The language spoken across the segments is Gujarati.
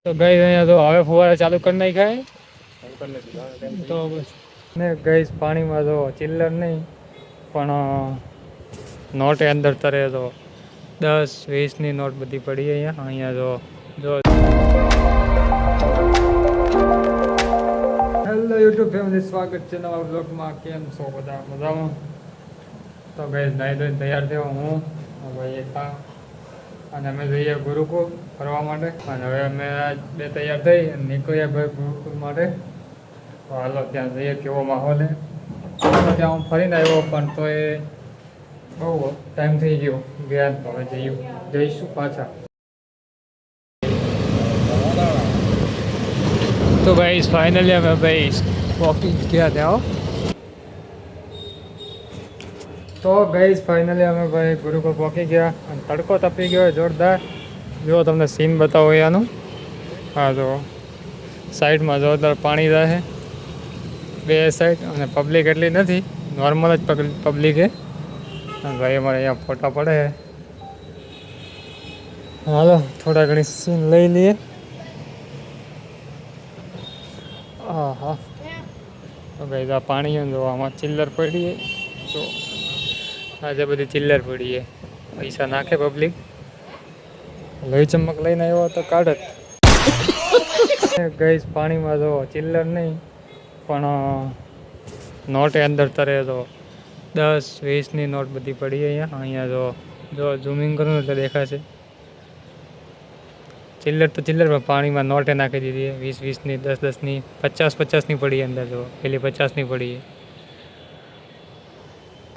તો ગઈ અહીંયા તો હવે ફુવારા ચાલુ કરી નાખ્યા તો ને ગઈ પાણીમાં તો ચિલ્લર નહીં પણ નોટ અંદર તરે તો 10-20ની નોટ બધી પડી અહીંયા જો હેલો યુટ્યુબ ફેમિલી, સ્વાગત છે નવા બ્લોગમાં. કેમ છો બધા? મજામાં? તો ગઈ નાઈ ધોઈને તૈયાર થયો હું ભાઈ હતા અને અમે જઈએ ગુરુકુળ ફરવા માટે. અને હવે અમે બે તૈયાર થઈ અને નીકળ્યા ભાઈ ગુરુકુળ માટે. તો હાલો ત્યાં જઈએ, કેવો માહોલ છે. ત્યાં હું ફરીને આવ્યો પણ તો એ બહુ ટાઈમ થઈ ગયો ગયા. તો હવે જઈશું પાછા. તો ભાઈ ફાઇનલી અમે ભાઈ પહોંચી ગયા ત્યાં. તો ગઈ ફાઇનલી અમે ભાઈ ગુરુકુળ પહોંચી ગયા અને તડકો તપી ગયો જોરદાર. જો તમને સીન બતાવો અહીંયાનું. હા, તો સાઈડમાં જોરદાર પાણી રહે બે સાઈડ અને પબ્લિક એટલી નથી, નોર્મલ જ પબ્લિક છે. અને ભાઈ અમારે અહીંયા ફોટા પડે. હાલો થોડા ઘણી સીન લઈ લઈએ. હા હા, તો ભાઈ આ પાણી જો આમાં ચિલ્લર પડી તો આજે બધી ચિલ્લર પડી છે. પૈસા નાખે પબ્લિક. લોહી ચમક લઈને આવ્યો તો કાઢત. ગઈ પાણીમાં તો ચિલ્લર નહીં પણ નોટ અંદર તરે તો 10-20ની નોટ બધી પડી અહીંયા જો ઝૂમિંગ કરું એટલે દેખાશે. ચિલ્લર તો ચિલ્લર પણ પાણીમાં નોટે નાખી દીધી. 20-20ની, 10-10ની, 50-50ની પડી અંદર. જો પેલી 50ની પડી.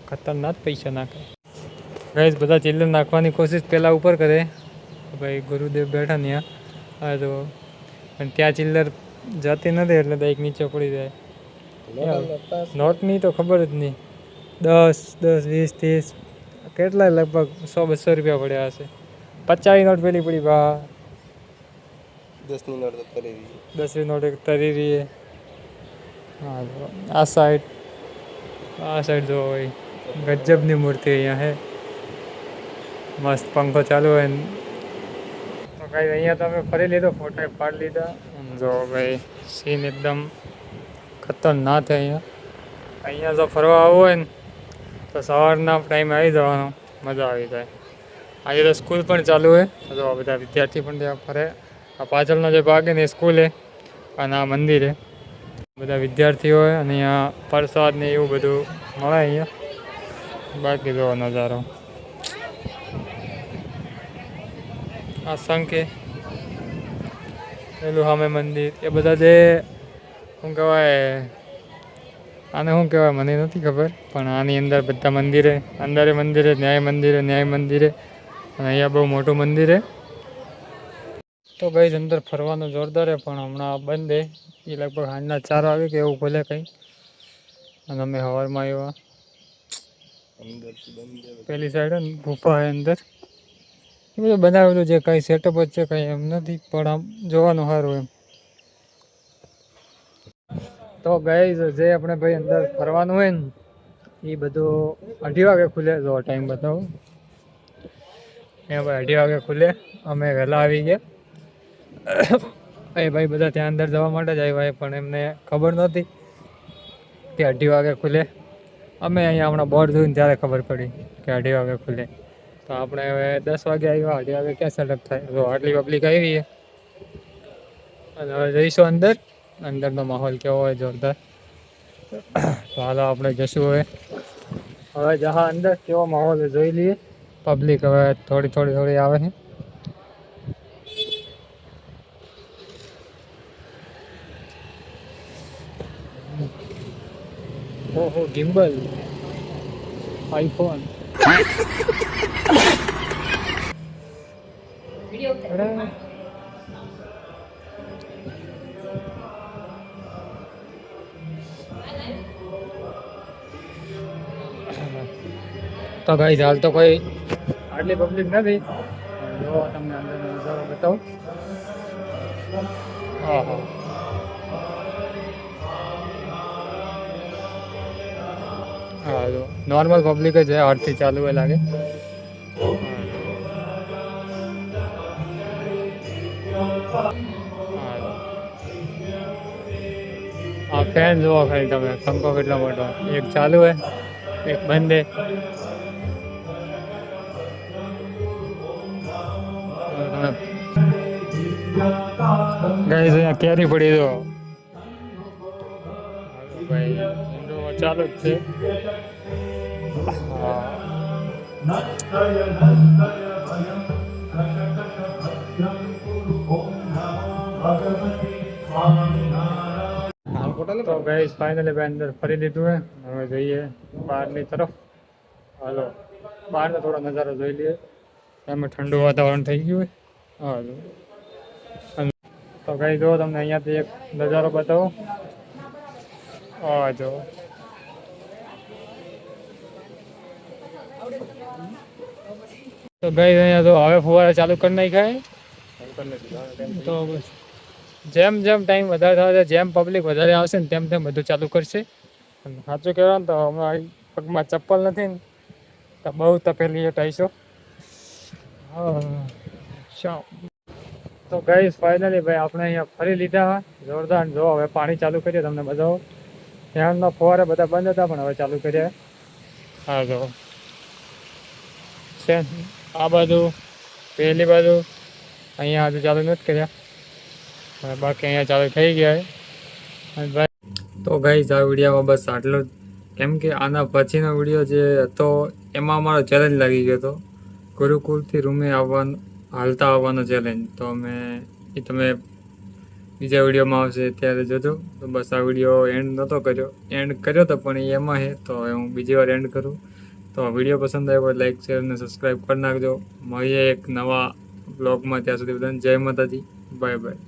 ખતરનાક પૈસા નાખે. ગઈ બધા ચિલ્લર નાખવાની કોશિશ પહેલાં ઉપર કરે. ભાઈ ગુરુદેવ બેઠા ત્યાં. હા, તો પણ ત્યાં ચિલ્લર જતી નથી એટલે દરેક નીચે પડી જાય. નોટની તો ખબર જ નહીં. 10, 20, 30 કેટલા લગભગ 100-200 રૂપિયા પડ્યા હશે. 50ની નોટ પેલી પડી બા. 10ની નોટ તરી રહી. હા, આ સાઈડ જો ભાઈ ગજબની મૂર્તિ અહીંયા છે. મસ્ત પંખો ચાલુ હોય ને. તો ભાઈ અહીંયા તો અમે ફરી લીધો, ફોટા પાડી લીધા. જો ભાઈ સીન એકદમ ખતરનાક છે અહીંયા જો ફરવા આવવું હોય ને તો સવારના ટાઈમે આવી જવાનો, મજા આવી જાય. આજે તો સ્કૂલ પણ ચાલુ હોય. જો બધા વિદ્યાર્થી પણ ત્યાં ફરે. આ પાછળનો જે ભાગ ને એ સ્કૂલ છે અને આ મંદિર છે. બધા વિદ્યાર્થીઓ હોય અને અહીંયા પ્રસાદ ને એવું બધું મળે અહીંયા. બાકી જો નજારો આ શંખે પેલું સામે મંદિર, એ બધા જે શું કહેવાય આને શું કહેવાય મને નથી ખબર, પણ આની અંદર બધા મંદિરે, અંદરે મંદિરે, ન્યાય મંદિરે, અને અહીંયા બહુ મોટું મંદિર છે. તો ગઈ અંદર ફરવાનું જોરદાર છે પણ હમણાં બંધ છે. એ લગભગ સાંજના 4 વાગે કે એવું ખોલે કંઈ. અને અમે સવારમાં આવ્યા. પેલી સાઈડ ગુફા છે અંદર. એ બધું બનાવેલું છે, કંઈ સેટઅપ જ છે, કંઈ એમ નથી, પણ આમ જોવાનું સારું એમ. તો ગઈ જે આપણે ભાઈ અંદર ફરવાનું હોય ને એ બધું 2:30 વાગે ખુલે. જો ટાઈમ બતાવો એ ભાઈ 2:30 વાગે ખુલે. અમે વહેલા આવી ગયા. એ ભાઈ બધા ત્યાં અંદર જવા માટે જ આવ્યા પણ એમને ખબર નહોતી કે 2:30 વાગે ખુલે. અમે અહીંયા હમણાં બોર્ડ જોઈને ત્યારે ખબર પડી કે 2:30 વાગે ખુલે. તો આપણે હવે 10 વાગે આવ્યા, 2:30 વાગે ક્યાં સેટઅપ થાય. તો આટલી પબ્લિક આવી છે અને હવે જઈશું અંદર. અંદરનો માહોલ કેવો હોય જોરદાર. તો હાલો આપણે જશું હવે જહા અંદર કેવો માહોલ જોઈ લઈએ. પબ્લિક હવે થોડી આવે છે. ઓહો, ગિમ્બલ આઈફોન. તો ગાઈસ હાલ તો કોઈ આટલી પબ્લિક નથી. જો તમને અંદરનો નજારો બતાવું. હા હા, હા જો નોર્મલ પબ્લિક જ છે. 8થી ચાલુ હોય લાગે. આ ફેન જુઓ ખાલી તમે, પંખો કેટલો મોટો, એક ચાલુ હે એક બંધ હે. ગાઈસ અહીંયા કેરી પડી દો ભાઈ, ચાલુ જ છે. તો ગાઈસ ફાઇનલી ભાઈ અંદર ફરી લીધું હે. હવે જઈએ બહારની તરફ. હાલો બહારનો થોડો નજારો જોઈ લઈએ. એમાં ઠંડુ વાતાવરણ થઈ ગયું હોય. હાલો તો ગાઈસ જો તમને અહીંયાથી એક નજારો બતાવો. આ જો તો ગાઈસ અહીંયા તો હવે ફુવારા ચાલુ કરી નાખ્યા. તો જેમ જેમ ટાઈમ વધારે થશે, જેમ પબ્લિક વધારે આવશે ને તેમ તેમ બધું ચાલુ કરશે. સાચું કહેવાનું તો હમણાં પગમાં ચપ્પલ નથી ને તો બહુ તપેલી ટાઈશો. તો ગાઈસ ફાઇનલી ભાઈ આપણે અહીંયા ફરી લીધા જોરદાર. જો હવે પાણી ચાલુ કરીએ તમને બતાવો. ત્યાંના ફુવારે બધા બંધ હતા પણ હવે ચાલુ કર્યા. હા જો છે આ બાજુ, પહેલી બાજુ અહીંયા હજુ ચાલુ નથી કર્યા, બાકી અહીંયા ચાલુ થઈ ગયા. તો ગાઈસ આ વિડીયોમાં બસ આટલું જ. કેમ કે આના પછીનો વિડીયો જે હતો એમાં અમારો ચેલેન્જ લાગી ગયો હતો, ગુરુકુળથી રૂમે હાલતા આવવાનો ચેલેન્જ. તો તમે બીજા વિડીયોમાં આવશે ત્યારે જોજો. તો બસ આ વિડીયો એન્ડ નહોતો કર્યો, એન્ડ કર્યો તો પણ એમાં છે તો હું બીજી વાર એન્ડ કરું. તો વિડીયો પસંદ આવ્યો હોય લાઈક શેર અને સબસ્ક્રાઈબ કરી નાખજો. મળીએ એક નવા બ્લોગમાં. ત્યાં સુધી બધાને જય માતાજી, બાય બાય.